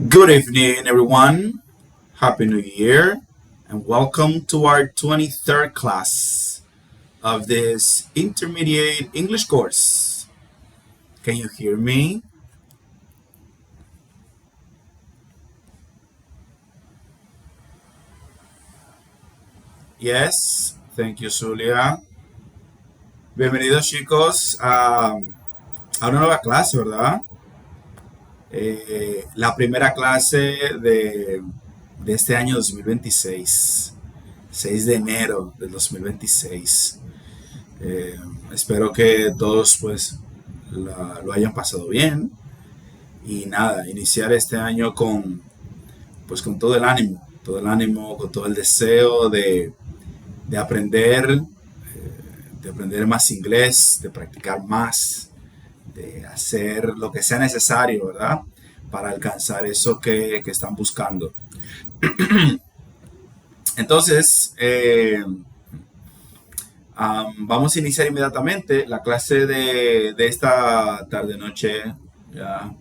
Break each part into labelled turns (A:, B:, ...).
A: Good evening, everyone. Happy New Year, and welcome to our 23rd class of this intermediate English course. Can you hear me? Yes, thank you, Zulia. Bienvenidos, chicos, a una nueva clase, ¿verdad? La primera clase de este año 2026, 6 de enero del 2026. Eh, Espero que todos pues lo hayan pasado bien y nada, iniciar este año con todo el ánimo, con todo el deseo de aprender, de aprender más inglés, de practicar más, de hacer lo que sea necesario, ¿verdad? Para alcanzar eso que están buscando. Entonces, vamos a iniciar inmediatamente la clase de esta tarde-noche. Ya,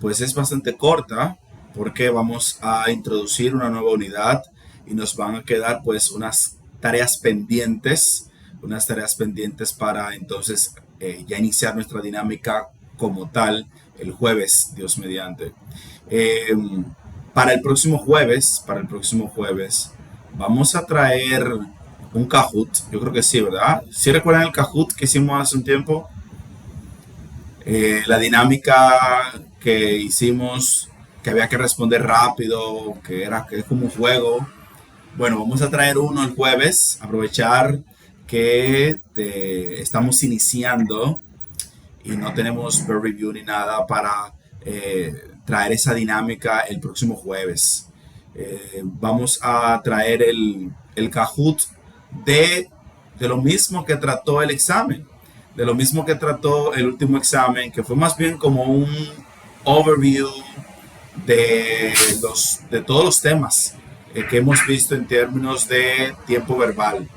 A: pues es bastante corta porque vamos a introducir una nueva unidad y nos van a quedar pues unas tareas pendientes para entonces ya iniciar nuestra dinámica como tal el jueves, Dios mediante. Eh, para el próximo jueves, vamos a traer un Kahoot. Yo creo que sí, ¿verdad? ¿Sí recuerdan el Kahoot que hicimos hace un tiempo? La dinámica que hicimos, que había que responder rápido, que es como un juego. Bueno, vamos a traer uno el jueves, aprovechar que estamos iniciando y no tenemos peer review ni nada para traer esa dinámica el próximo jueves. Vamos a traer el Kahoot de, de lo mismo que trató el examen, de lo mismo que trató el último examen, que fue más bien como un overview de todos los temas que hemos visto en términos de tiempo verbal.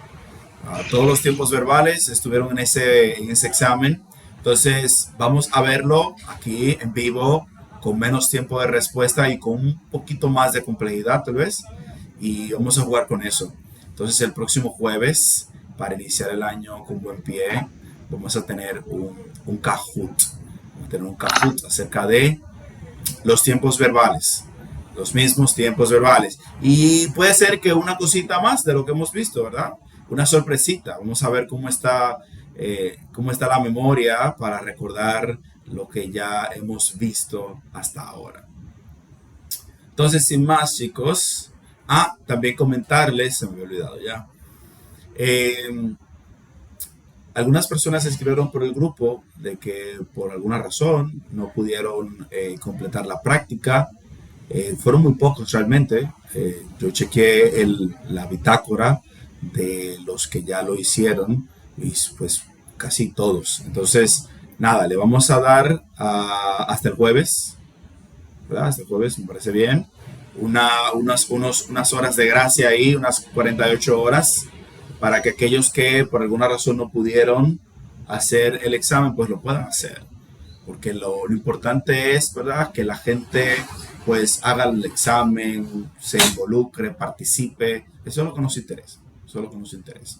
A: Todos los tiempos verbales estuvieron en ese examen. Entonces vamos a verlo aquí en vivo con menos tiempo de respuesta y con un poquito más de complejidad tal vez. Y vamos a jugar con eso. Entonces el próximo jueves, para iniciar el año con buen pie, vamos a tener un Kahoot. Vamos a tener un Kahoot acerca de los tiempos verbales, los mismos tiempos verbales. Y puede ser que una cosita más de lo que hemos visto, ¿verdad? Una sorpresita. Vamos a ver cómo está la memoria para recordar lo que ya hemos visto hasta ahora. Entonces, sin más, chicos. También comentarles, se me había olvidado ya. Eh, Algunas personas escribieron por el grupo de que por alguna razón no pudieron completar la práctica. Fueron muy pocos realmente. Yo chequeé la bitácora de los que ya lo hicieron y pues casi todos. Entonces, nada, le vamos a dar hasta el jueves, ¿verdad? Hasta el jueves, me parece bien. Unas horas de gracia ahí, unas 48 horas, para que aquellos que por alguna razón no pudieron hacer el examen, pues lo puedan hacer. Porque lo importante es, ¿verdad?, que la gente pues haga el examen, se involucre, participe. Eso es lo que nos interesa. Eso es lo que nos interesa.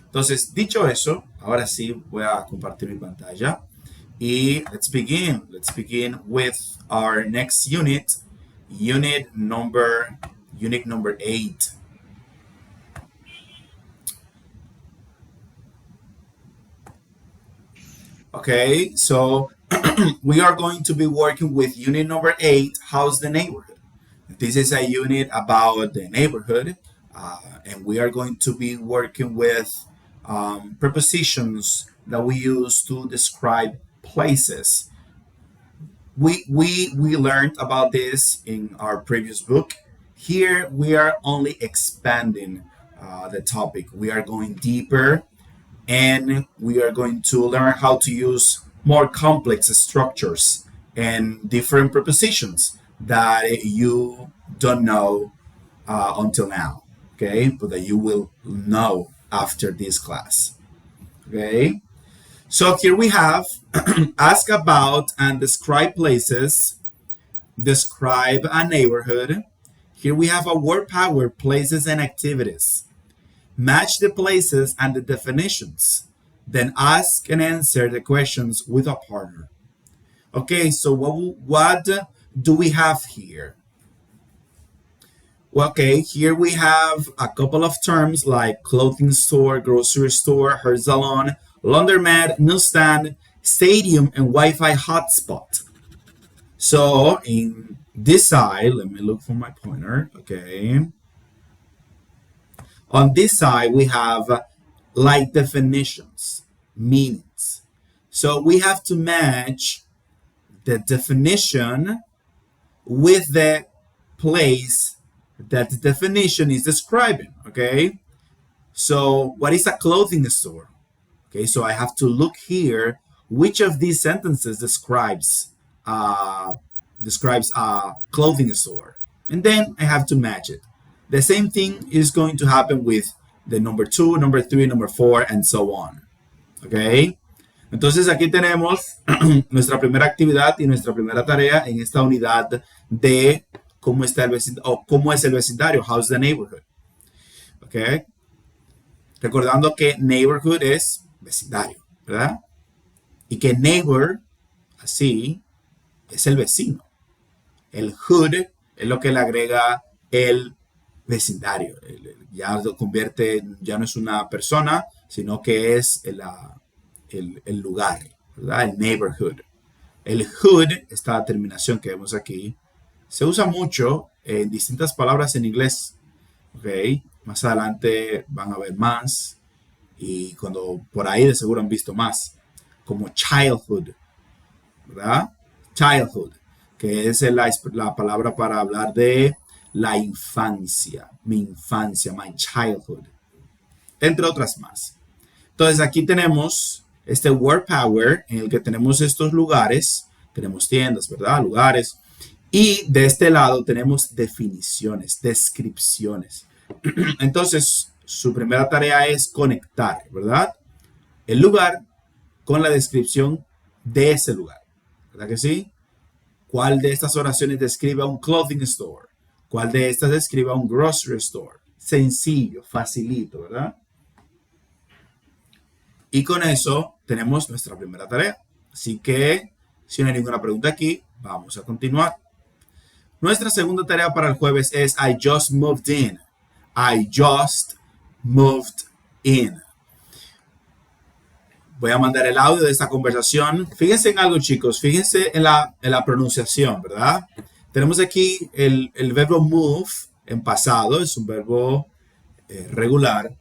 A: Entonces, dicho eso, ahora sí voy a compartir mi pantalla. Y let's begin. Let's begin with our next unit, unit number 8. Okay, so we are going to be working with unit number 8, How's the Neighborhood? This is a unit about the neighborhood, and we are going to be working with prepositions that we use to describe places. We learned about this in our previous book. Here we are only expanding the topic. We are going deeper and we are going to learn how to use more complex structures and different prepositions that you don't know until now, okay? But that you will know after this class, okay? So here we have ask about and describe places describe a neighborhood. Here we have a word power, places and activities. Match the places and the definitions. Then ask and answer the questions with a partner. Okay, so what do we have here? Well, okay, here we have a couple of terms like clothing store, grocery store, hair salon, laundromat, newsstand, stadium, and Wi-Fi hotspot. So in this side, let me look for my pointer. Okay. On this side, we have like definitions, meanings. So we have to match the definition with the place that the definition is describing. Okay. So what is a clothing store? Okay, so I have to look here which of these sentences describes a clothing store, and then I have to match it. The same thing is going to happen with the number 2, number 3, number 4, and so on. Okay, entonces aquí tenemos nuestra primera actividad y nuestra primera tarea en esta unidad de cómo está el vecindario, o cómo es el vecindario, how's the neighborhood. Okay, recordando que neighborhood es vecindario, ¿verdad? Y que neighbor, así, es el vecino. El hood es lo que le agrega el vecindario. Ya lo convierte, ya no es una persona, sino que es el lugar, ¿verdad? El neighborhood. El hood, esta terminación que vemos aquí, se usa mucho en distintas palabras en inglés. ¿Ok? Más adelante van a ver más. Y cuando por ahí de seguro han visto más. Como childhood, ¿verdad? Childhood, que es la palabra para hablar de la infancia, mi infancia, my childhood, entre otras más. Entonces aquí tenemos este word power en el que tenemos estos lugares, tenemos tiendas, ¿verdad? Lugares. Y de este lado tenemos definiciones, descripciones. Entonces, su primera tarea es conectar, ¿verdad? El lugar con la descripción de ese lugar, ¿verdad que sí? ¿Cuál de estas oraciones describe a un clothing store? ¿Cuál de estas describe a un grocery store? Sencillo, facilito, ¿verdad? Y con eso tenemos nuestra primera tarea. Así que, si no hay ninguna pregunta aquí, vamos a continuar. Nuestra segunda tarea para el jueves es I just moved in. I just moved in. Voy a mandar el audio de esta conversación. Fíjense en algo, chicos. Fíjense en la pronunciación, ¿verdad? Tenemos aquí el verbo move en pasado. Es un verbo regular.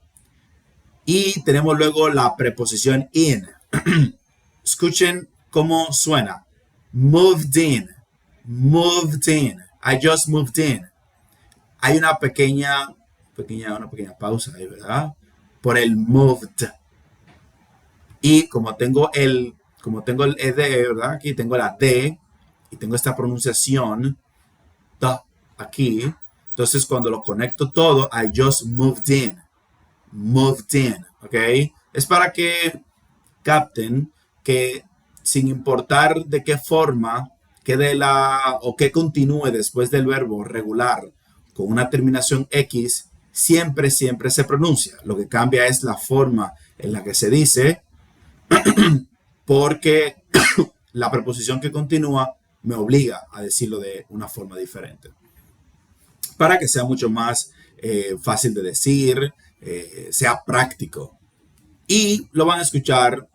A: Y tenemos luego la preposición in. Escuchen cómo suena. Moved in. Moved in. I just moved in. Hay una pequeña pausa ahí, ¿verdad? Por el moved. Y como tengo el ed, ¿verdad? Aquí tengo la d y tengo esta pronunciación da aquí. Entonces cuando lo conecto todo, I just moved in. Moved in, ¿ok? Es para que capten que sin importar de qué forma quede o que continúe después del verbo regular con una terminación X, siempre se pronuncia. Lo que cambia es la forma en la que se dice, porque la preposición que continúa me obliga a decirlo de una forma diferente. Para que sea mucho más fácil de decir, sea práctico. Y lo van a escuchar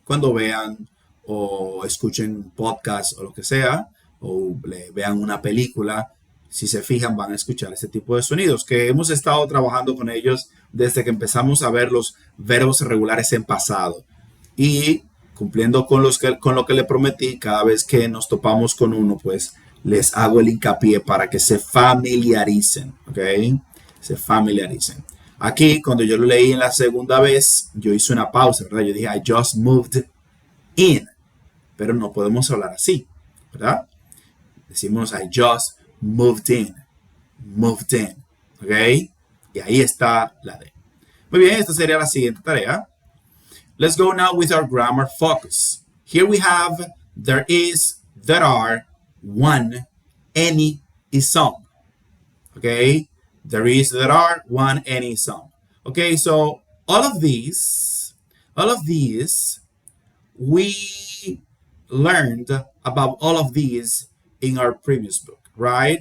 A: cuando vean o escuchen podcast o lo que sea, o vean una película. Si se fijan, van a escuchar este tipo de sonidos que hemos estado trabajando con ellos desde que empezamos a ver los verbos regulares en pasado. Y cumpliendo con lo que le prometí, cada vez que nos topamos con uno, pues les hago el hincapié para que se familiaricen, ¿ok? Se familiaricen. Aquí, cuando yo lo leí en la segunda vez, yo hice una pausa, ¿verdad? Yo dije, I just moved in. Pero no podemos hablar así, ¿verdad? Decimos, I just moved in. Moved in. ¿Ok? Y ahí está la D. Muy bien, esta sería la siguiente tarea. Let's go now with our grammar focus. Here we have there is, there are, one, any is some. Okay, there is, there are, one, any, some. Okay, so all of these, we learned about all of these in our previous book, right?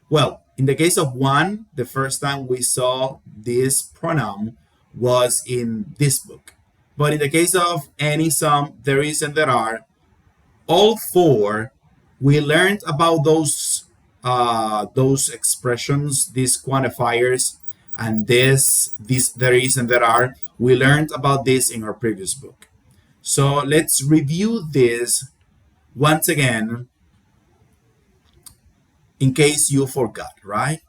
A: Well, in the case of one, the first time we saw this pronoun was in this book. But in the case of any, some, there is, and there are, all four, we learned about those expressions, these quantifiers, and this there is and there are. We learned about this in our previous book. So let's review this once again in case you forgot, right?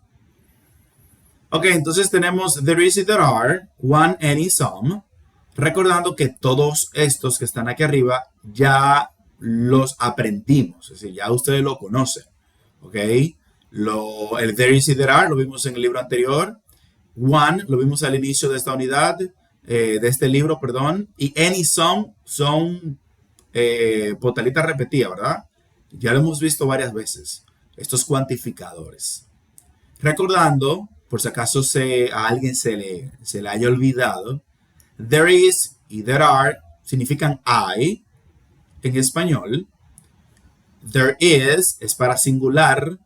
A: Ok, entonces tenemos there is y there are, one, any, some. Recordando que todos estos que están aquí arriba ya los aprendimos, es decir, ya ustedes lo conocen, ¿ok? El there is y there are lo vimos en el libro anterior, one lo vimos al inicio de esta unidad, de este libro, perdón, y any, some son potalitas repetidas, ¿verdad? Ya lo hemos visto varias veces, estos cuantificadores. Recordando, por si acaso a alguien se le haya olvidado, there is y there are significan hay en español. There is es para singular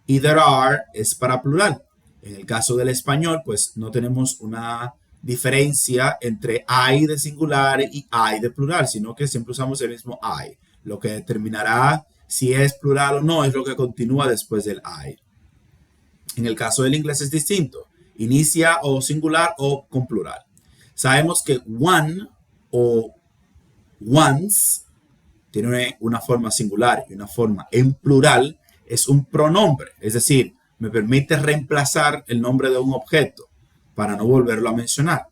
A: y there are es para plural. En el caso del español, pues no tenemos una diferencia entre hay de singular y hay de plural, sino que siempre usamos el mismo hay. Lo que determinará si es plural o no es lo que continúa después del hay. En el caso del inglés es distinto. Inicia o singular o con plural. Sabemos que one o ones tiene una forma singular y una forma en plural. Es un pronombre, es decir, me permite reemplazar el nombre de un objeto para no volverlo a mencionar.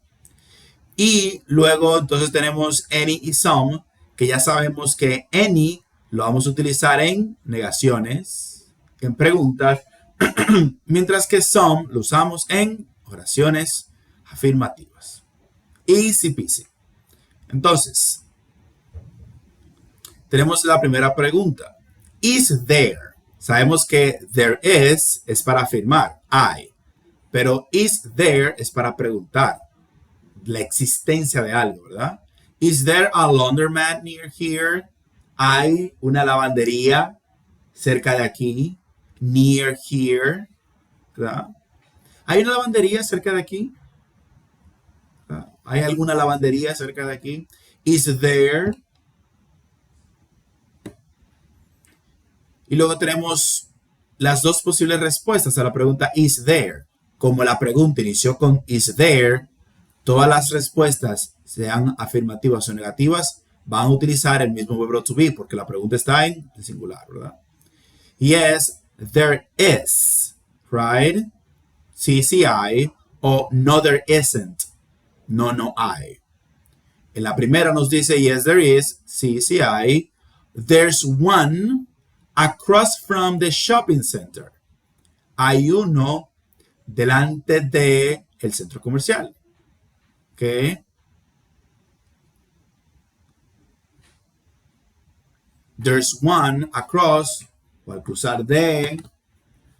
A: Y luego entonces tenemos any y some, que ya sabemos que any lo vamos a utilizar en negaciones, en preguntas, mientras que some lo usamos en oraciones afirmativas. Easy peasy. Entonces, tenemos la primera pregunta. Is there? Sabemos que there is es para afirmar, hay. Pero is there es para preguntar la existencia de algo, ¿verdad? Is there a laundromat near here? ¿Hay una lavandería cerca de aquí? Near here, ¿verdad? ¿Hay una lavandería cerca de aquí? ¿Hay alguna lavandería cerca de aquí? Is there? Y luego tenemos las dos posibles respuestas a la pregunta is there. Como la pregunta inició con is there, todas las respuestas, sean afirmativas o negativas, van a utilizar el mismo verbo to be, porque la pregunta está en singular, ¿verdad? Yes, there is, right? Sí, sí hay, o no, there isn't. No, no hay. En la primera nos dice yes, there is, sí, sí hay. There's one across from the shopping center. Hay uno delante de el centro comercial. ¿Ok? There's one across, o al cruzar de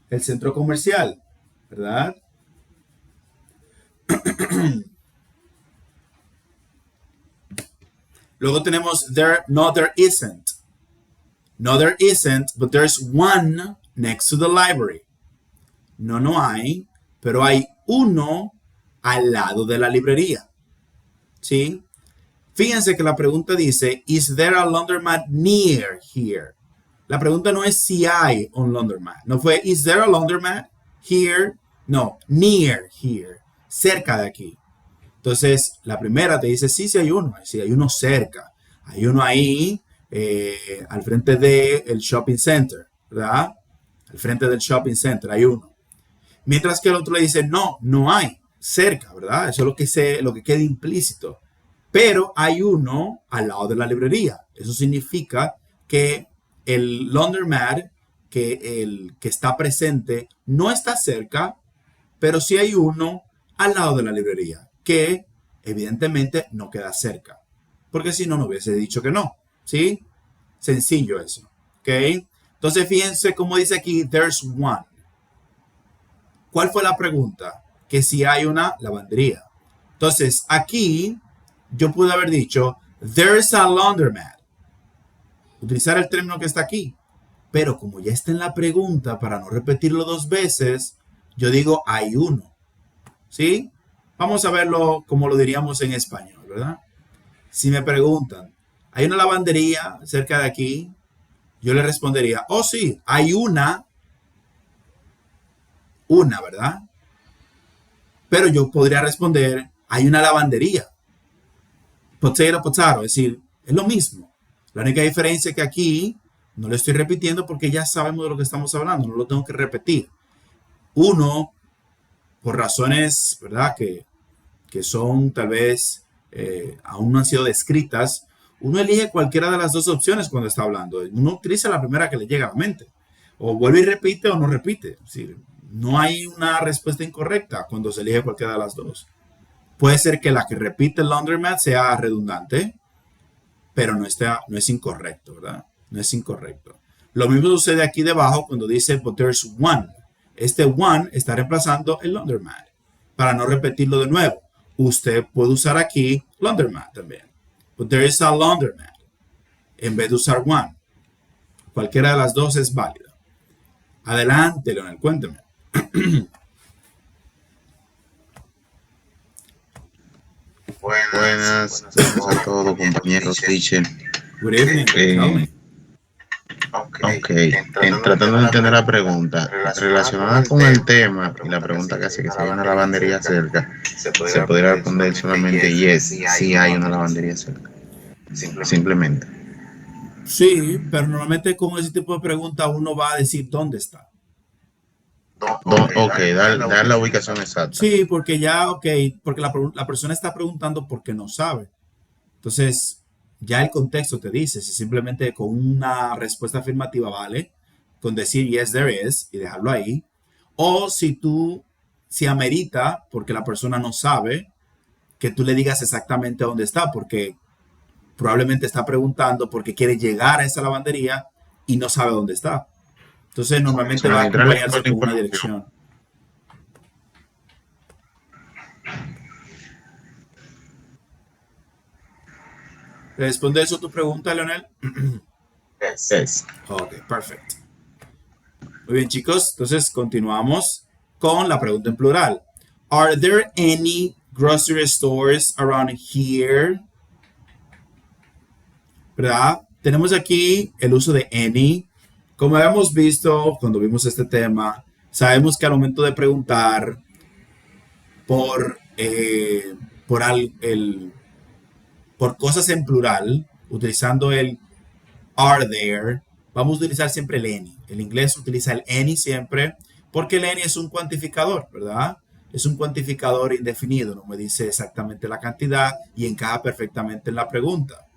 A: el centro comercial, ¿verdad? Luego tenemos no, there isn't. No, there isn't, but there's one next to the library. No, no hay, pero hay uno al lado de la librería. ¿Sí? Fíjense que la pregunta dice, is there a laundromat near here? La pregunta no es si hay un laundromat. No fue, is there a laundromat here? No, near here. Cerca de aquí. Entonces, la primera te dice, sí, sí hay uno. Sí, hay uno cerca. Hay uno ahí, al frente del shopping center, ¿verdad? Al frente del shopping center hay uno. Mientras que el otro le dice, no, no hay. Cerca, ¿verdad? Eso es lo que queda implícito. Pero hay uno al lado de la librería. Eso significa que el laundromat, que el que está presente, no está cerca, pero sí hay uno al lado de la librería, que evidentemente no queda cerca. Porque si no, no hubiese dicho que no. ¿Sí? Sencillo eso. ¿Ok? Entonces, fíjense cómo dice aquí, there's one. ¿Cuál fue la pregunta? Que si hay una lavandería. Entonces, aquí yo pude haber dicho, there's a laundromat. Utilizar el término que está aquí. Pero como ya está en la pregunta, para no repetirlo dos veces, yo digo, hay uno. ¿Sí? Vamos a verlo como lo diríamos en español, ¿verdad? Si me preguntan, ¿hay una lavandería cerca de aquí? Yo le respondería, oh sí, hay una, ¿verdad? Pero yo podría responder, hay una lavandería. Potato, potato, es decir, es lo mismo. La única diferencia es que aquí no lo estoy repitiendo porque ya sabemos de lo que estamos hablando, no lo tengo que repetir. Uno, por razones, ¿verdad? Que son tal vez aún no han sido descritas, uno elige cualquiera de las dos opciones cuando está hablando. Uno utiliza la primera que le llega a la mente. O vuelve y repite o no repite. Es decir, no hay una respuesta incorrecta cuando se elige cualquiera de las dos. Puede ser que la que repite el laundromat sea redundante, pero no es incorrecto, ¿verdad? No es incorrecto. Lo mismo sucede aquí debajo cuando dice, but there's one. Este one está reemplazando el laundromat. Para no repetirlo de nuevo, usted puede usar aquí laundromat también. But there is a laundromat. En vez de usar one. Cualquiera de las dos es válida. Adelante, Leonel, cuénteme.
B: Buenas a todos, compañeros, teacher.
A: Good evening.
B: Ok, tratando de entender la pregunta, relacionada con el tema y la pregunta que hace que si hay una lavandería cerca, se podría responder solamente yes, si hay una lavandería cerca. Simplemente.
A: Sí, pero normalmente con ese tipo de pregunta uno va a decir dónde está.
B: Ok, dar la ubicación exacta.
A: Sí, porque ya, porque la persona está preguntando porque no sabe. Entonces, ya el contexto te dice, si simplemente con una respuesta afirmativa vale, con decir yes there is y dejarlo ahí, o si amerita, porque la persona no sabe, que tú le digas exactamente dónde está, porque probablemente está preguntando porque quiere llegar a esa lavandería y no sabe dónde está. Entonces, normalmente va a acompañarse con una dirección. ¿Responde eso tu pregunta, Leonel?
B: Yes.
A: Ok, perfecto. Muy bien, chicos. Entonces, continuamos con la pregunta en plural. Are there any grocery stores around here? ¿Verdad? Tenemos aquí el uso de any. Como habíamos visto cuando vimos este tema, sabemos que al momento de preguntar por cosas en plural, utilizando el are there, vamos a utilizar siempre el any. El inglés utiliza el any siempre porque el any es un cuantificador, ¿verdad? Es un cuantificador indefinido, no me dice exactamente la cantidad y encaja perfectamente en la pregunta.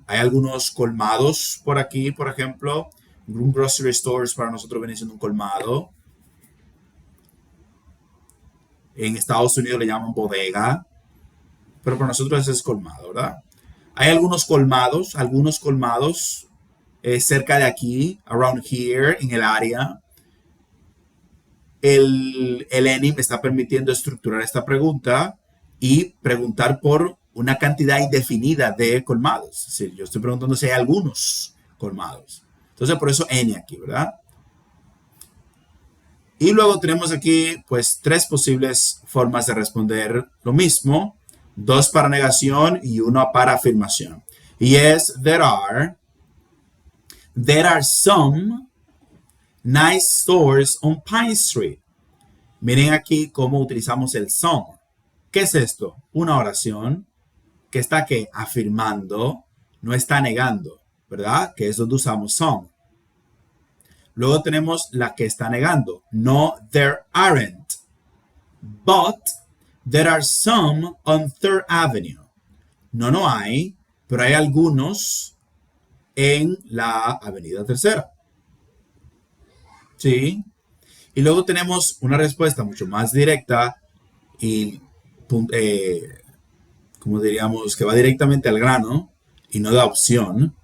A: Hay algunos colmados por aquí, por ejemplo. Un grocery store para nosotros viene siendo un colmado. En Estados Unidos le llaman bodega, pero para nosotros ese es colmado, ¿verdad? Hay algunos colmados cerca de aquí, around here, en el área. El ENI me está permitiendo estructurar esta pregunta y preguntar por una cantidad indefinida de colmados. Es decir, yo estoy preguntando si hay algunos colmados. Entonces, por eso N aquí, ¿verdad? Y luego tenemos aquí, pues, tres posibles formas de responder lo mismo. Dos para negación y una para afirmación. Y es, there are some nice stores on Pine Street. Miren aquí cómo utilizamos el some. ¿Qué es esto? Una oración que está ¿qué? Afirmando, no está negando, ¿verdad? Que es donde usamos some. Luego tenemos la que está negando. No, there aren't. But there are some on Third Avenue. No hay, pero hay algunos en la Avenida Tercera. ¿Sí? Y luego tenemos una respuesta mucho más directa y, como diríamos, que va directamente al grano y no da opción.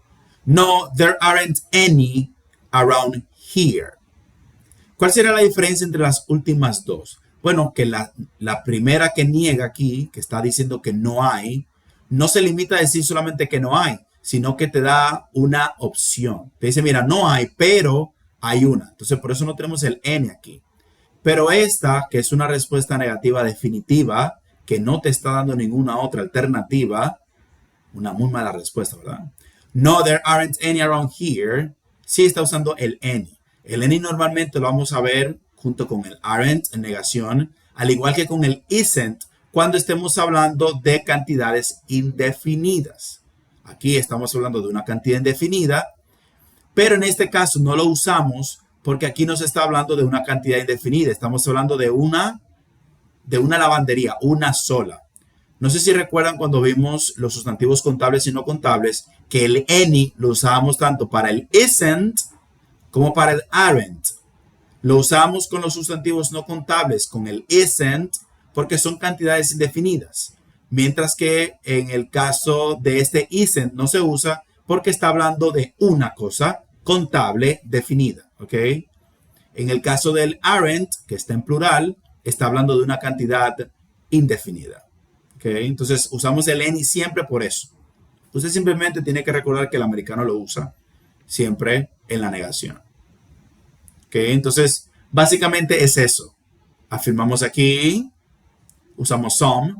A: No, there aren't any around here. ¿Cuál será la diferencia entre las últimas dos? Bueno, que la primera que niega aquí, que está diciendo que no hay, no se limita a decir solamente que no hay, sino que te da una opción. Te dice, mira, no hay, pero hay una. Entonces, por eso no tenemos el N aquí. Pero esta, que es una respuesta negativa definitiva, que no te está dando ninguna otra alternativa, una muy mala respuesta, ¿verdad? No, there aren't any around here. Sí está usando el any. El any normalmente lo vamos a ver junto con el aren't en negación, al igual que con el isn't cuando estemos hablando de cantidades indefinidas. Aquí estamos hablando de una cantidad indefinida, pero en este caso no lo usamos porque aquí no se está hablando de una cantidad indefinida. Estamos hablando de una lavandería, una sola. No sé si recuerdan cuando vimos los sustantivos contables y no contables, que el any lo usábamos tanto para el isn't como para el aren't. Lo usamos con los sustantivos no contables, con el isn't, porque son cantidades indefinidas. Mientras que en el caso de este isn't no se usa porque está hablando de una cosa contable definida. ¿Ok? En el caso del aren't, que está en plural, está hablando de una cantidad indefinida. ¿Okay? Entonces usamos el any siempre por eso. Usted simplemente tiene que recordar que el americano lo usa siempre en la negación. ¿Okay? Entonces, básicamente es eso. Afirmamos aquí, usamos some.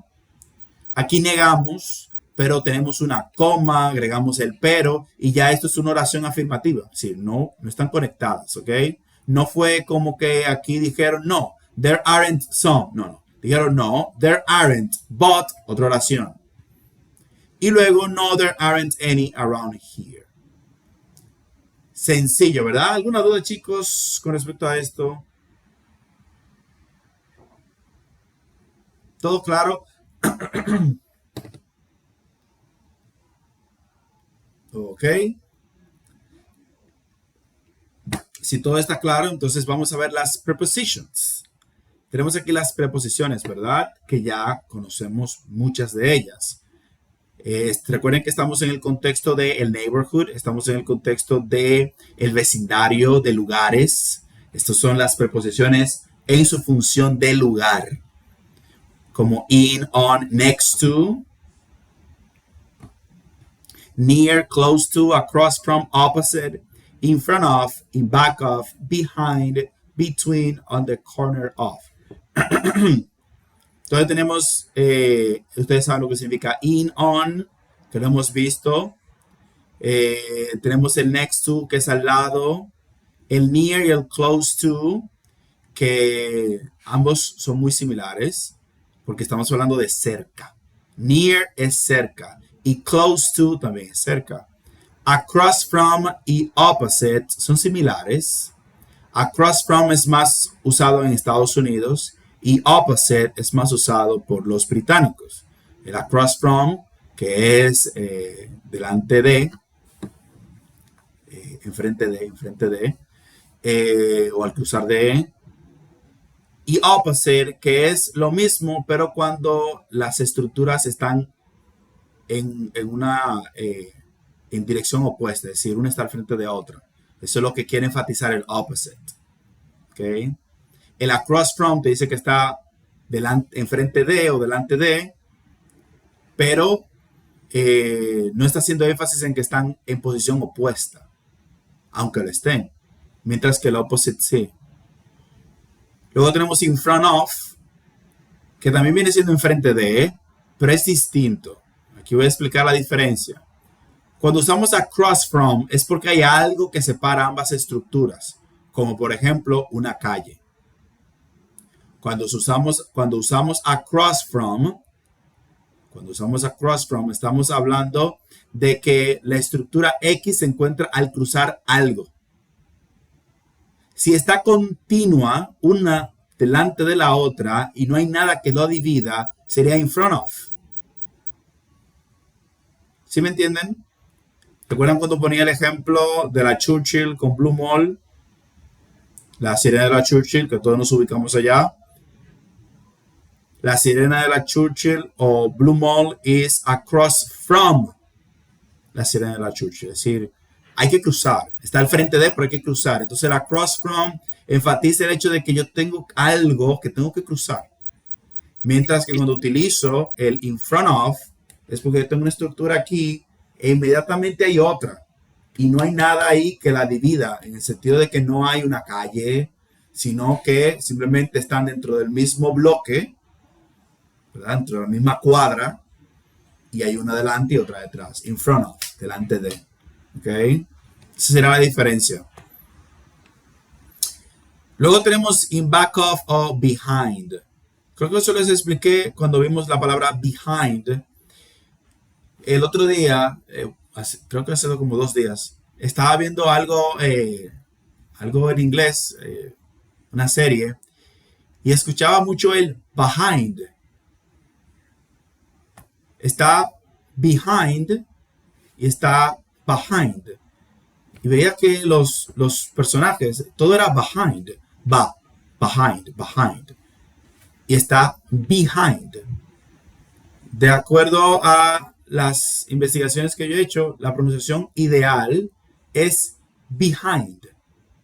A: Aquí negamos, pero tenemos una coma, agregamos el pero, y ya esto es una oración afirmativa. Es decir, no están conectadas, ¿ok? No fue como que aquí dijeron, no, there aren't some. No. Dijeron, no, there aren't, but, otra oración. Y luego, no, there aren't any around here. Sencillo, ¿verdad? ¿Alguna duda, chicos, con respecto a esto? ¿Todo claro? Ok. Si todo está claro, entonces vamos a ver las prepositions. Tenemos aquí las preposiciones, ¿verdad? Que ya conocemos muchas de ellas. Recuerden que estamos en el contexto del neighborhood, estamos en el contexto del vecindario, de lugares. Estas son las preposiciones en su función de lugar. Como in, on, next to, near, close to, across from, opposite, in front of, in back of, behind, between, on the corner of. Entonces tenemos, ustedes saben lo que significa in, on, que lo hemos visto. Tenemos el next to, que es al lado. El near y el close to, que ambos son muy similares, porque estamos hablando de cerca. Near es cerca y close to también es cerca. Across from y opposite son similares. Across from es más usado en Estados Unidos y opposite es más usado por los británicos. El across from, que es delante de, enfrente de, o al cruzar de, y opposite, que es lo mismo, pero cuando las estructuras están en dirección opuesta, es decir, una está al frente de otra. Eso es lo que quiere enfatizar el opposite. ¿Okay? El across from te dice que está enfrente de o delante de, pero no está haciendo énfasis en que están en posición opuesta, aunque lo estén. Mientras que el opposite sí. Luego tenemos in front of, que también viene siendo enfrente de, pero es distinto. Aquí voy a explicar la diferencia. Cuando usamos across from es porque hay algo que separa ambas estructuras, como por ejemplo una calle. Cuando usamos across from, estamos hablando de que la estructura X se encuentra al cruzar algo. Si está continua, una delante de la otra, y no hay nada que lo divida, sería in front of. ¿Sí me entienden? ¿Recuerdan cuando ponía el ejemplo de la Churchill con Blue Mall? La sirena de la Churchill, que todos nos ubicamos allá. La sirena de la Churchill o Blue Mall is across from la sirena de la Churchill. Es decir, hay que cruzar. Está al frente de, pero hay que cruzar. Entonces el across from enfatiza el hecho de que yo tengo algo que tengo que cruzar. Mientras que cuando utilizo el in front of, es porque yo tengo una estructura aquí e inmediatamente hay otra. Y no hay nada ahí que la divida, en el sentido de que no hay una calle, sino que simplemente están dentro del mismo bloque, ¿verdad? Dentro de la misma cuadra, y hay una delante y otra detrás. In front of, delante de. ¿Ok? Esa será la diferencia. Luego tenemos in back of o behind. Creo que eso les expliqué cuando vimos la palabra behind. El otro día, creo que hace como 2 días, estaba viendo algo en inglés, una serie, y escuchaba mucho el behind. Está behind y está behind. Y veía que los personajes, todo era behind. Behind. Y está behind. De acuerdo a las investigaciones que yo he hecho, la pronunciación ideal es behind.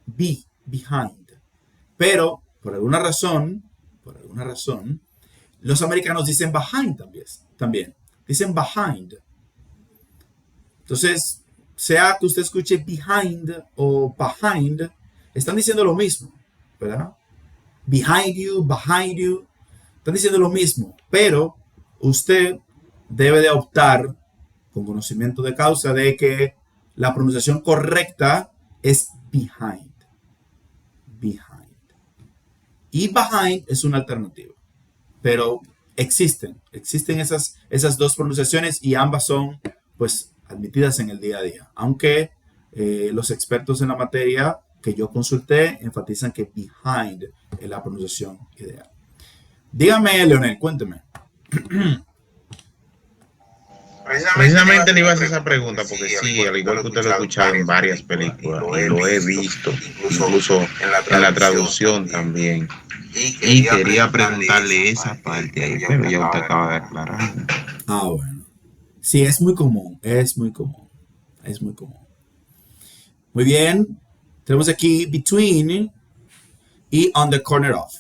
A: Behind. Pero, por alguna razón, los americanos dicen behind también. Dicen behind. Entonces, sea que usted escuche behind o behind, están diciendo lo mismo, ¿verdad? Behind you, están diciendo lo mismo, pero usted debe de optar con conocimiento de causa de que la pronunciación correcta es behind. Y behind es una alternativa, pero existen esas 2 pronunciaciones y ambas son, pues, admitidas en el día a día, aunque los expertos en la materia que yo consulté enfatizan que behind es la pronunciación ideal. Dígame, Leonel, cuénteme.
B: Precisamente le iba a hacer esa pregunta porque sí, al igual que usted lo ha escuchado en varias películas y lo he visto, incluso en la traducción también. Y quería preguntarle esa parte ahí, pero ya usted acaba de aclarar.
A: Bueno. Sí, es muy común. Muy bien. Tenemos aquí between y on the corner of.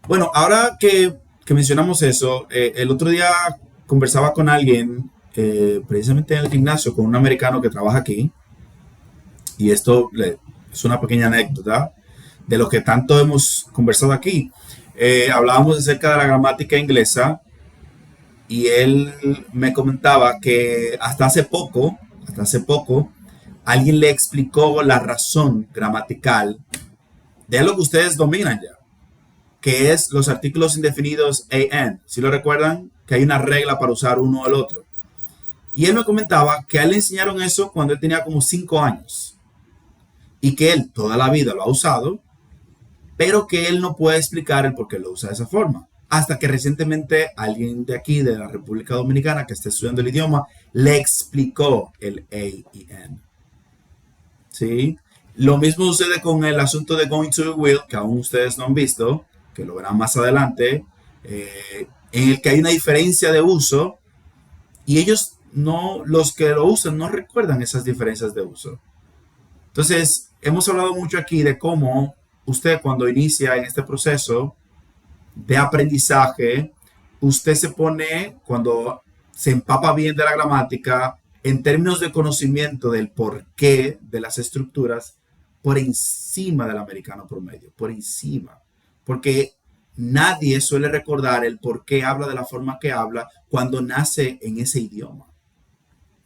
A: Bueno, ahora que mencionamos eso, el otro día conversaba con alguien, precisamente en el gimnasio, con un americano que trabaja aquí. Y esto es una pequeña anécdota de lo que tanto hemos conversado aquí. Hablábamos acerca de la gramática inglesa y él me comentaba que hasta hace poco, alguien le explicó la razón gramatical de lo que ustedes dominan ya, que es los artículos indefinidos an. ¿Sí lo recuerdan? Que hay una regla para usar uno o el otro. Y él me comentaba que a él le enseñaron eso cuando él tenía como 5 años y que él toda la vida lo ha usado, pero que él no puede explicar el por qué lo usa de esa forma. Hasta que recientemente alguien de aquí, de la República Dominicana, que está estudiando el idioma, le explicó el A y N. ¿Sí? Lo mismo sucede con el asunto de going to the wheel, que aún ustedes no han visto, que lo verán más adelante, en el que hay una diferencia de uso y ellos no, los que lo usan no recuerdan esas diferencias de uso. Entonces, hemos hablado mucho aquí de cómo usted cuando inicia en este proceso de aprendizaje, usted se pone, cuando se empapa bien de la gramática, en términos de conocimiento del porqué de las estructuras, por encima del americano promedio, por encima. Porque nadie suele recordar el por qué habla de la forma que habla cuando nace en ese idioma.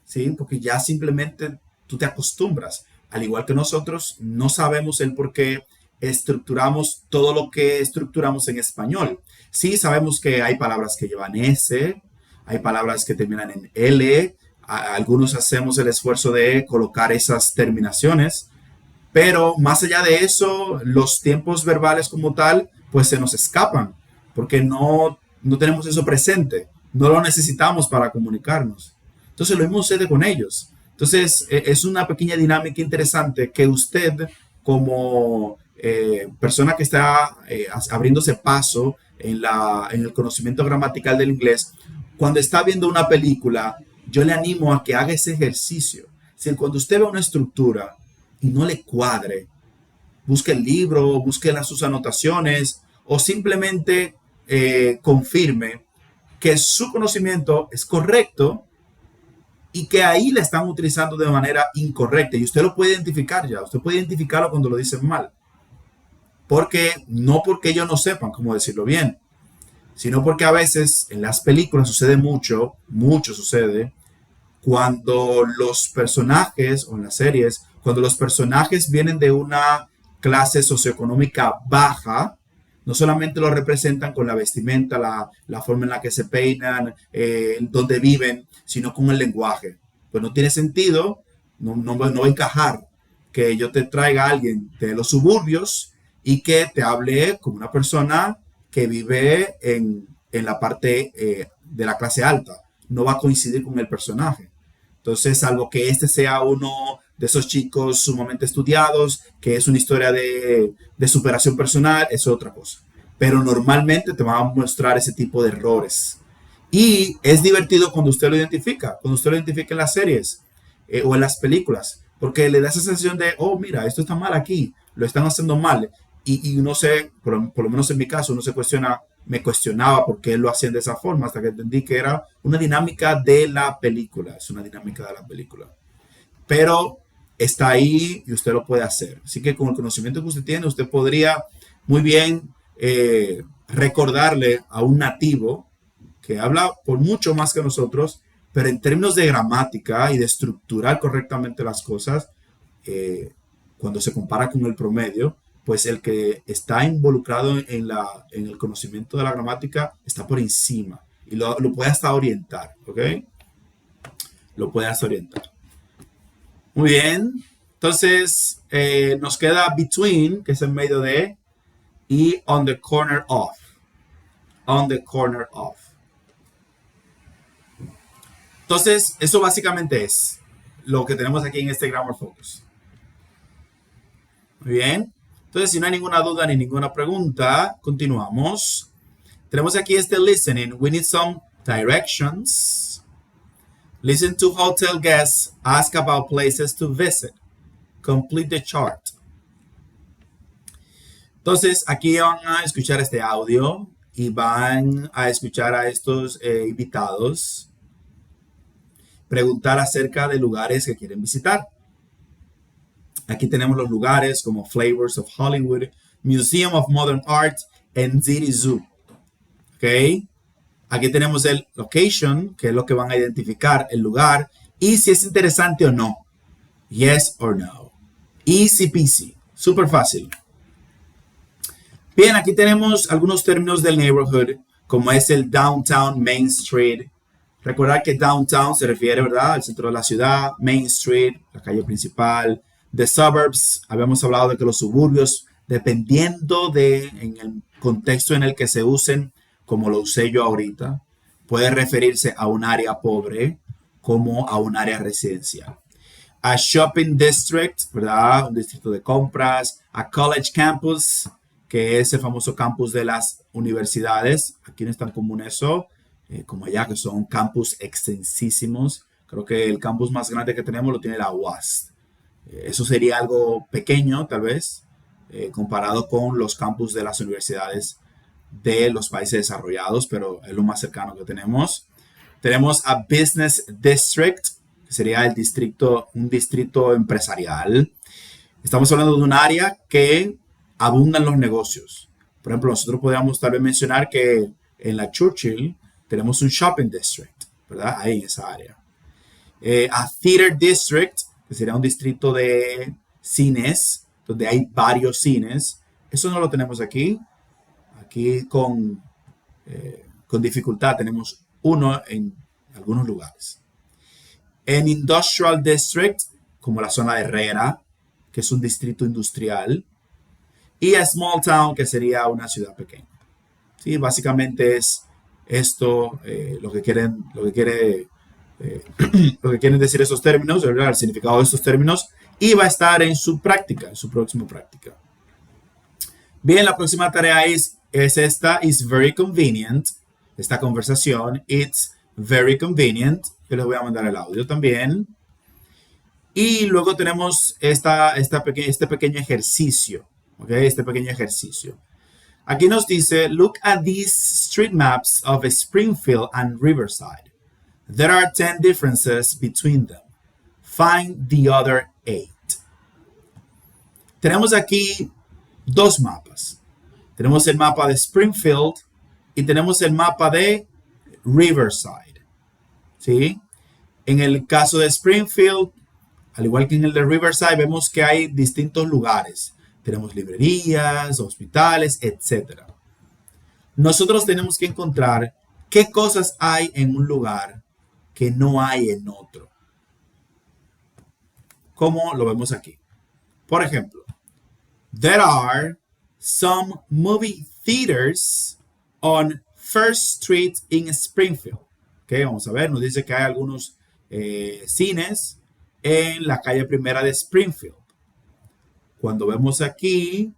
A: ¿Sí? Porque ya simplemente tú te acostumbras. Al igual que nosotros, no sabemos el por qué estructuramos todo lo que estructuramos en español. Sí, sabemos que hay palabras que llevan S, hay palabras que terminan en L, algunos hacemos el esfuerzo de colocar esas terminaciones, pero más allá de eso, los tiempos verbales como tal, pues se nos escapan, porque no tenemos eso presente, no lo necesitamos para comunicarnos. Entonces lo mismo sucede con ellos. Entonces es una pequeña dinámica interesante que usted como persona que está abriéndose paso en el conocimiento gramatical del inglés, cuando está viendo una película, yo le animo a que haga ese ejercicio. Si cuando usted ve una estructura y no le cuadre, busque el libro, busque sus anotaciones o simplemente confirme que su conocimiento es correcto y que ahí le están utilizando de manera incorrecta. Y usted lo puede identificar ya, usted puede identificarlo cuando lo dicen mal. No porque ellos no sepan cómo decirlo bien, sino porque a veces en las películas sucede mucho sucede, cuando los personajes, o en las series, cuando los personajes vienen de una clase socioeconómica baja, no solamente lo representan con la vestimenta, la forma en la que se peinan, donde viven, sino con el lenguaje. Pues no tiene sentido, no va a encajar que yo te traiga a alguien de los suburbios y que te hable como una persona que vive en la parte de la clase alta. No va a coincidir con el personaje. Entonces, salvo que este sea uno de esos chicos sumamente estudiados, que es una historia de superación personal, es otra cosa. Pero normalmente te van a mostrar ese tipo de errores. Y es divertido cuando usted lo identifica en las series o en las películas, porque le da esa sensación de, oh, mira, esto está mal aquí, lo están haciendo mal. Y uno por lo menos en mi caso, uno me cuestionaba por qué lo hacían de esa forma, hasta que entendí que era una dinámica de la película, es una dinámica de la película. Pero está ahí y usted lo puede hacer. Así que con el conocimiento que usted tiene, usted podría muy bien recordarle a un nativo que habla por mucho más que nosotros, pero en términos de gramática y de estructurar correctamente las cosas, cuando se compara con el promedio, pues el que está involucrado en el conocimiento de la gramática está por encima y lo puede hasta orientar, ¿ok? Lo puede hasta orientar. Muy bien, entonces nos queda between, que es en medio de, y on the corner of. On the corner of. Entonces, eso básicamente es lo que tenemos aquí en este Grammar Focus. Muy bien. Entonces, si no hay ninguna duda ni ninguna pregunta, continuamos. Tenemos aquí este listening. We need some directions. Listen to hotel guests. Ask about places to visit. Complete the chart. Entonces, aquí van a escuchar este audio y van a escuchar a estos invitados preguntar acerca de lugares que quieren visitar. Aquí tenemos los lugares como Flavors of Hollywood, Museum of Modern Art, and City Zoo. ¿Ok? Aquí tenemos el location, que es lo que van a identificar, el lugar, y si es interesante o no. Yes or no. Easy peasy. Súper fácil. Bien, aquí tenemos algunos términos del neighborhood, como es el Downtown Main Street. Recordar que Downtown se refiere, ¿verdad?, al centro de la ciudad, Main Street, la calle principal. The suburbs, habíamos hablado de que los suburbios, dependiendo en el contexto en el que se usen, como lo usé yo ahorita, puede referirse a un área pobre como a un área residencial. A shopping district, ¿verdad?, un distrito de compras. A college campus, que es el famoso campus de las universidades. Aquí no es tan común eso, como allá, que son campus extensísimos. Creo que el campus más grande que tenemos lo tiene la UAS. Eso sería algo pequeño, tal vez, comparado con los campus de las universidades de los países desarrollados, pero es lo más cercano que tenemos. Tenemos a Business District, que sería un distrito empresarial. Estamos hablando de un área que abundan los negocios. Por ejemplo, nosotros podríamos tal vez mencionar que en la Churchill tenemos un shopping district, ¿verdad? Ahí en esa área. A Theater District, que sería un distrito de cines, donde hay varios cines. Eso no lo tenemos aquí. Aquí con dificultad tenemos uno en algunos lugares. En Industrial District, como la zona de Herrera, que es un distrito industrial. Y a Small Town, que sería una ciudad pequeña. ¿Sí? Básicamente es esto lo que quieren decir esos términos, ¿verdad? El significado de estos términos, y va a estar en su práctica, en su próxima práctica. Bien, la próxima tarea es esta. It's very convenient. Esta conversación, it's very convenient. Yo les voy a mandar el audio también. Y luego tenemos este pequeño ejercicio. ¿Ok? Este pequeño ejercicio. Aquí nos dice, look at these street maps of Springfield and Riverside. There are 10 differences between them. Find the other 8. Tenemos aquí dos mapas. Tenemos el mapa de Springfield y tenemos el mapa de Riverside. ¿Sí? En el caso de Springfield, al igual que en el de Riverside, vemos que hay distintos lugares. Tenemos librerías, hospitales, etc. Nosotros tenemos que encontrar qué cosas hay en un lugar que no hay en otro. Como lo vemos aquí. Por ejemplo, there are some movie theaters on First Street in Springfield. Okay, vamos a ver, nos dice que hay algunos cines en la calle primera de Springfield. Cuando vemos aquí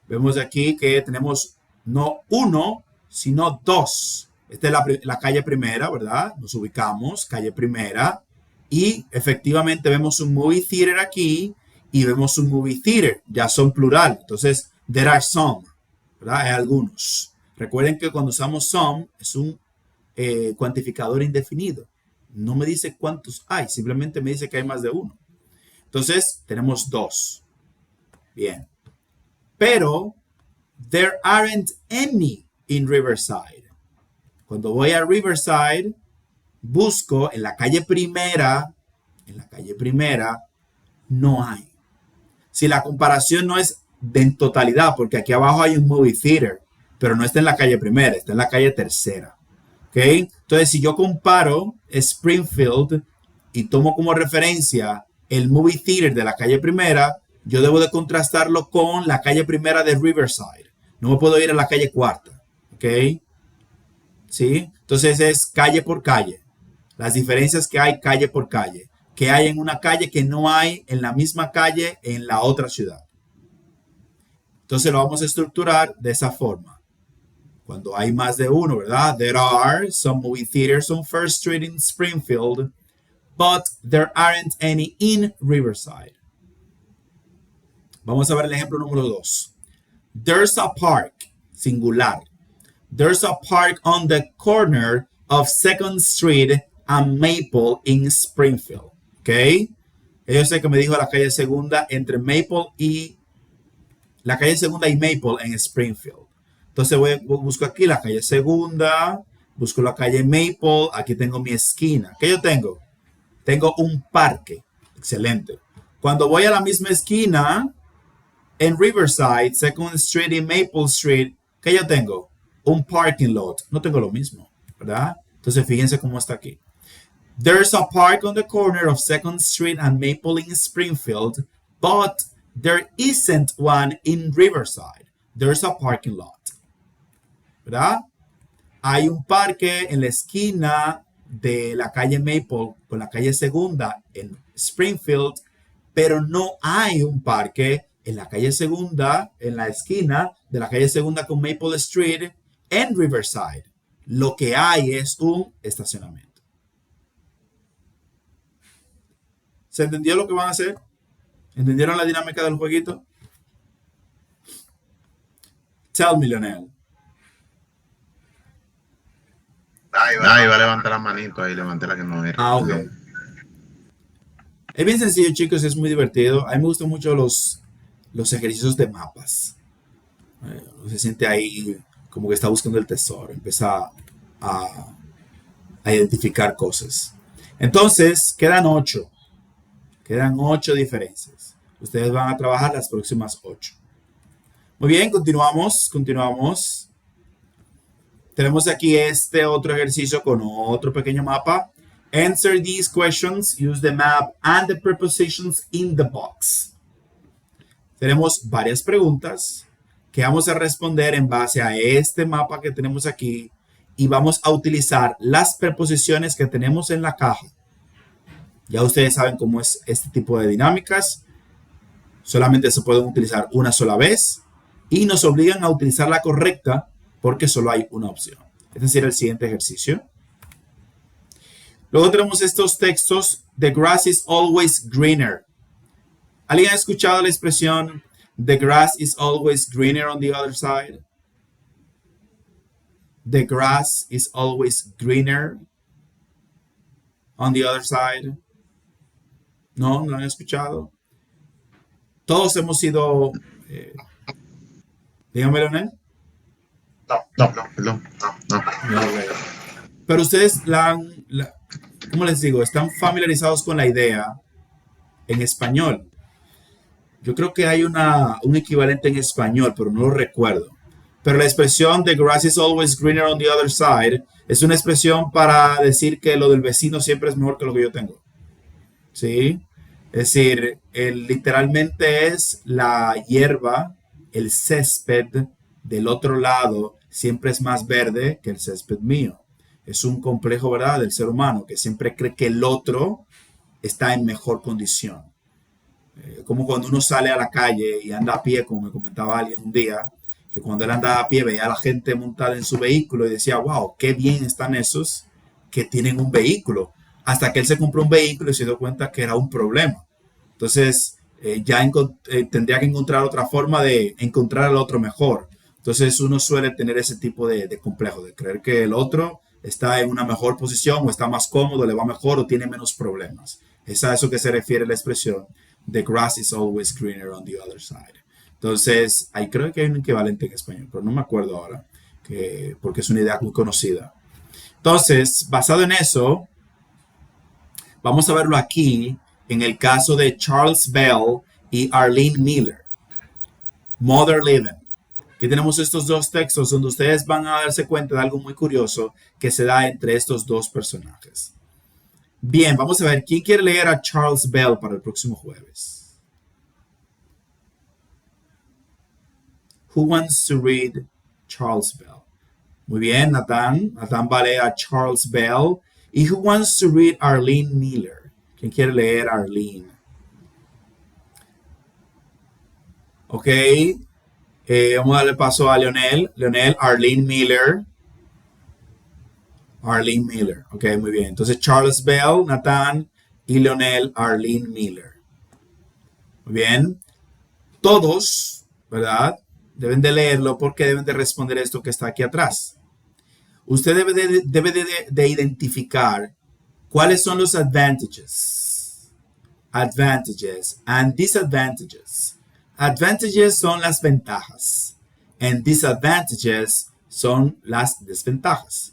A: que tenemos no uno, sino dos. Esta es la calle primera, ¿verdad? Nos ubicamos, calle primera. Y efectivamente vemos un movie theater aquí y vemos un movie theater. Ya son plural. Entonces, there are some, ¿verdad? Hay algunos. Recuerden que cuando usamos some es un cuantificador indefinido. No me dice cuántos hay, simplemente me dice que hay más de uno. Entonces, tenemos dos. Bien. Pero, there aren't any in Riverside. Cuando voy a Riverside, busco en la calle primera, no hay. Si la comparación no es de en totalidad, porque aquí abajo hay un movie theater, pero no está en la calle primera, está en la calle tercera. ¿Ok? Entonces, si yo comparo Springfield y tomo como referencia el movie theater de la calle primera, yo debo de contrastarlo con la calle primera de Riverside. No me puedo ir a la calle cuarta. ¿Ok? ¿Sí? Entonces es calle por calle. Las diferencias que hay calle por calle. Que hay en una calle que no hay en la misma calle en la otra ciudad. Entonces lo vamos a estructurar de esa forma. Cuando hay más de uno, ¿verdad? There are some movie theaters on First Street in Springfield, but there aren't any in Riverside. Vamos a ver el ejemplo número 2. There's a park, singular. There's a park on the corner of 2nd Street and Maple in Springfield. ¿Ok? Yo sé que me dijo la calle segunda entre Maple y la calle segunda y Maple en Springfield. Entonces busco aquí la calle segunda, busco la calle Maple, aquí tengo mi esquina. ¿Qué yo tengo? Tengo un parque. Excelente. Cuando voy a la misma esquina, en Riverside, 2nd Street y Maple Street, ¿qué yo tengo? Un parking lot. No tengo lo mismo, ¿verdad? Entonces fíjense cómo está aquí. There's a park on the corner of 2nd Street and Maple in Springfield, but there isn't one in Riverside. There's a parking lot. ¿Verdad? Hay un parque en la esquina de la calle Maple con la calle segunda en Springfield, pero no hay un parque en la calle segunda, en la esquina de la calle segunda con Maple Street en Riverside. Lo que hay es un estacionamiento. ¿Se entendió lo que van a hacer? ¿Entendieron la dinámica del jueguito? Tell me, Lionel.
B: Iba a levantar la manito ahí, levanté la que no era.
A: Ok. Es bien sencillo, chicos, es muy divertido. A mí me gustan mucho los ejercicios de mapas. Se siente ahí como que está buscando el tesoro, empieza a identificar cosas. Entonces, quedan 8. Quedan 8 diferencias. Ustedes van a trabajar las próximas 8. Muy bien, continuamos. Tenemos aquí este otro ejercicio con otro pequeño mapa. Answer these questions, use the map and the prepositions in the box. Tenemos varias preguntas que vamos a responder en base a este mapa que tenemos aquí y vamos a utilizar las preposiciones que tenemos en la caja. Ya ustedes saben cómo es este tipo de dinámicas. Solamente se pueden utilizar una sola vez y nos obligan a utilizar la correcta porque solo hay una opción. Este será el siguiente ejercicio. Luego tenemos estos textos, the grass is always greener. ¿Alguien ha escuchado la expresión, the grass is always greener on the other side? The grass is always greener on the other side. No, no han escuchado. Todos hemos sido... dígame, Leonel.
B: No.
A: Pero ustedes ¿cómo les digo? Están familiarizados con la idea en español. Yo creo que hay un equivalente en español, pero no lo recuerdo. Pero la expresión the grass is always greener on the other side es una expresión para decir que lo del vecino siempre es mejor que lo que yo tengo. ¿Sí? Es decir, literalmente es la hierba, el césped del otro lado siempre es más verde que el césped mío. Es un complejo, ¿verdad?, del ser humano que siempre cree que el otro está en mejor condición. Como cuando uno sale a la calle y anda a pie, como me comentaba alguien un día, que cuando él andaba a pie veía a la gente montada en su vehículo y decía, wow, qué bien están esos que tienen un vehículo. Hasta que él se compró un vehículo y se dio cuenta que era un problema. Entonces, tendría que encontrar otra forma de encontrar al otro mejor. Entonces, uno suele tener ese tipo de complejo, de creer que el otro está en una mejor posición o está más cómodo, le va mejor o tiene menos problemas. Es a eso que se refiere la expresión, the grass is always greener on the other side. Entonces, ahí creo que hay un equivalente en español, pero no me acuerdo ahora, porque es una idea muy conocida. Entonces, basado en eso, vamos a verlo aquí en el caso de Charles Bell y Arlene Miller. Mother Living. Aquí tenemos estos dos textos donde ustedes van a darse cuenta de algo muy curioso que se da entre estos dos personajes. Bien, vamos a ver, ¿quién quiere leer a Charles Bell para el próximo jueves? Who wants to read Charles Bell? Muy bien, Nathan. Nathan va a leer a Charles Bell. ¿Y who wants to read Arlene Miller? ¿Quién quiere leer a Arlene? Ok. Vamos a darle paso a Leonel. Leonel, Arlene Miller. Arlene Miller. Ok, muy bien. Entonces, Charles Bell, Nathan y Leonel, Arlene Miller. Muy bien. Todos, ¿verdad?, deben de leerlo porque deben de responder esto que está aquí atrás. Usted debe de identificar cuáles son los advantages and disadvantages. Advantages son las ventajas and disadvantages son las desventajas.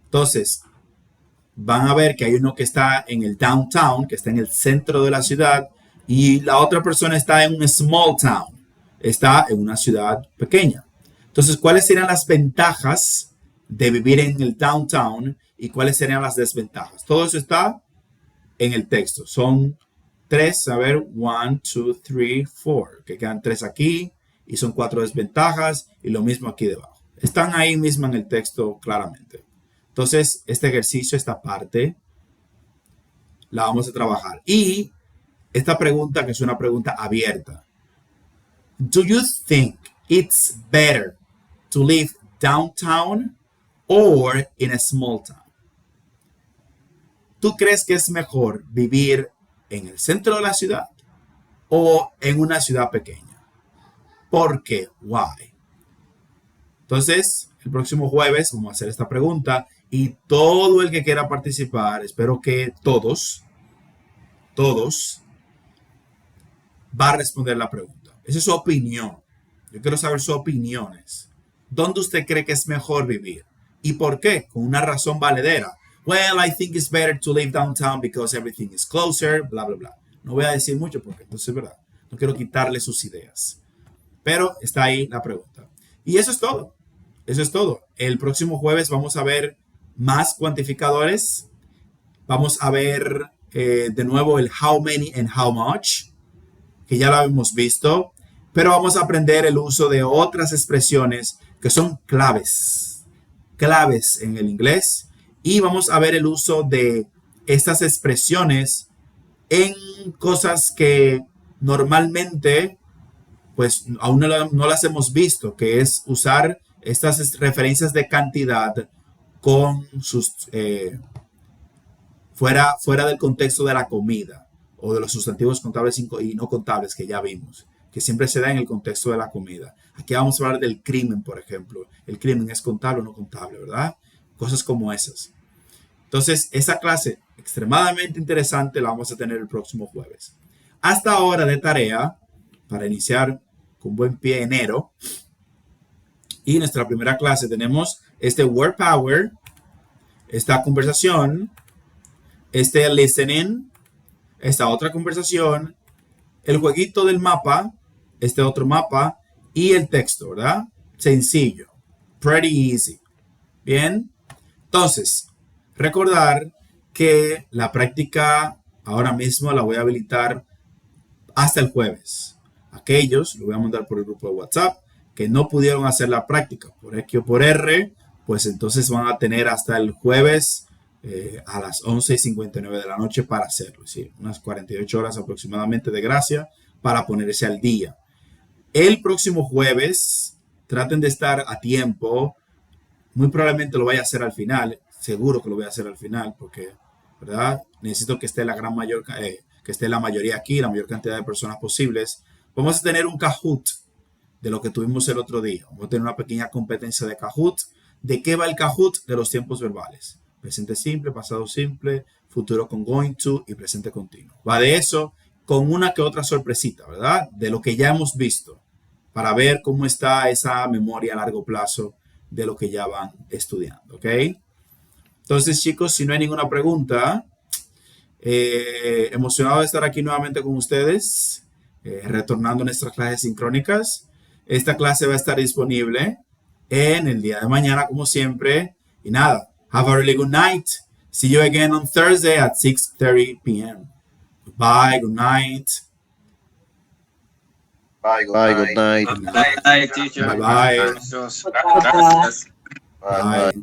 A: Entonces, van a ver que hay uno que está en el downtown, que está en el centro de la ciudad, y la otra persona está en un small town, está en una ciudad pequeña. Entonces, ¿cuáles serían las ventajas de vivir en el downtown y cuáles serían las desventajas? Todo eso está en el texto. Son 3, a ver, 1, 2, 3, 4, que quedan 3 aquí y son 4 desventajas y lo mismo aquí debajo. Están ahí mismo en el texto claramente. Entonces, este ejercicio, esta parte, la vamos a trabajar. Y esta pregunta, que es una pregunta abierta. Do you think it's better to live downtown or in a small town? ¿Tú crees que es mejor vivir en el centro de la ciudad o en una ciudad pequeña? ¿Por qué? Why? Entonces, el próximo jueves vamos a hacer esta pregunta y todo el que quiera participar, espero que todos, va a responder la pregunta. Esa es su opinión. Yo quiero saber sus opiniones. ¿Dónde usted cree que es mejor vivir? ¿Y por qué? Con una razón valedera. Well, I think it's better to live downtown because everything is closer, bla, bla, bla. No voy a decir mucho porque entonces es verdad. No quiero quitarle sus ideas. Pero está ahí la pregunta. Y eso es todo. Eso es todo. El próximo jueves vamos a ver más cuantificadores. Vamos a ver de nuevo el how many and how much, que ya lo hemos visto. Pero vamos a aprender el uso de otras expresiones que son claves en el inglés. Y vamos a ver el uso de estas expresiones en cosas que normalmente pues aún no las hemos visto, que es usar estas referencias de cantidad con sus fuera del contexto de la comida o de los sustantivos contables y no contables que ya vimos, que siempre se da en el contexto de la comida. Aquí vamos a hablar del crimen, por ejemplo. ¿El crimen es contable o no contable, verdad? Cosas como esas. Entonces, esa clase extremadamente interesante la vamos a tener el próximo jueves. Hasta ahora de tarea, para iniciar con buen pie enero, y nuestra primera clase tenemos este word power, esta conversación, este listening, esta otra conversación, el jueguito del mapa, este otro mapa y el texto, ¿verdad? Sencillo, pretty easy. Bien, entonces, recordar que la práctica ahora mismo la voy a habilitar hasta el jueves. Aquellos, lo voy a mandar por el grupo de WhatsApp, que no pudieron hacer la práctica por X o por R, pues entonces van a tener hasta el jueves a las 11:59 de la noche para hacerlo. ¿Sí? Unas 48 horas aproximadamente de gracia para ponerse al día. El próximo jueves, traten de estar a tiempo. Muy probablemente lo vaya a hacer al final. Seguro que lo voy a hacer al final porque, ¿verdad? Necesito que esté que esté la mayoría aquí, la mayor cantidad de personas posibles. Vamos a tener un Kahoot de lo que tuvimos el otro día. Vamos a tener una pequeña competencia de Kahoot. ¿De qué va el Kahoot? De los tiempos verbales. Presente simple, pasado simple, futuro con going to y presente continuo. Va de eso con una que otra sorpresita, ¿verdad? De lo que ya hemos visto para ver cómo está esa memoria a largo plazo de lo que ya van estudiando, ¿ok? Entonces, chicos, si no hay ninguna pregunta, emocionado de estar aquí nuevamente con ustedes, retornando a nuestras clases sincrónicas. Esta clase va a estar disponible en el día de mañana, como siempre. Y nada, have a really good night. See you again on Thursday at 6:30 p.m. Bye, good night.
C: Bye, good night.
A: Good
D: Bye,
A: night.
D: bye, teacher.
A: Bye-bye.
D: Gracias.
A: Bye.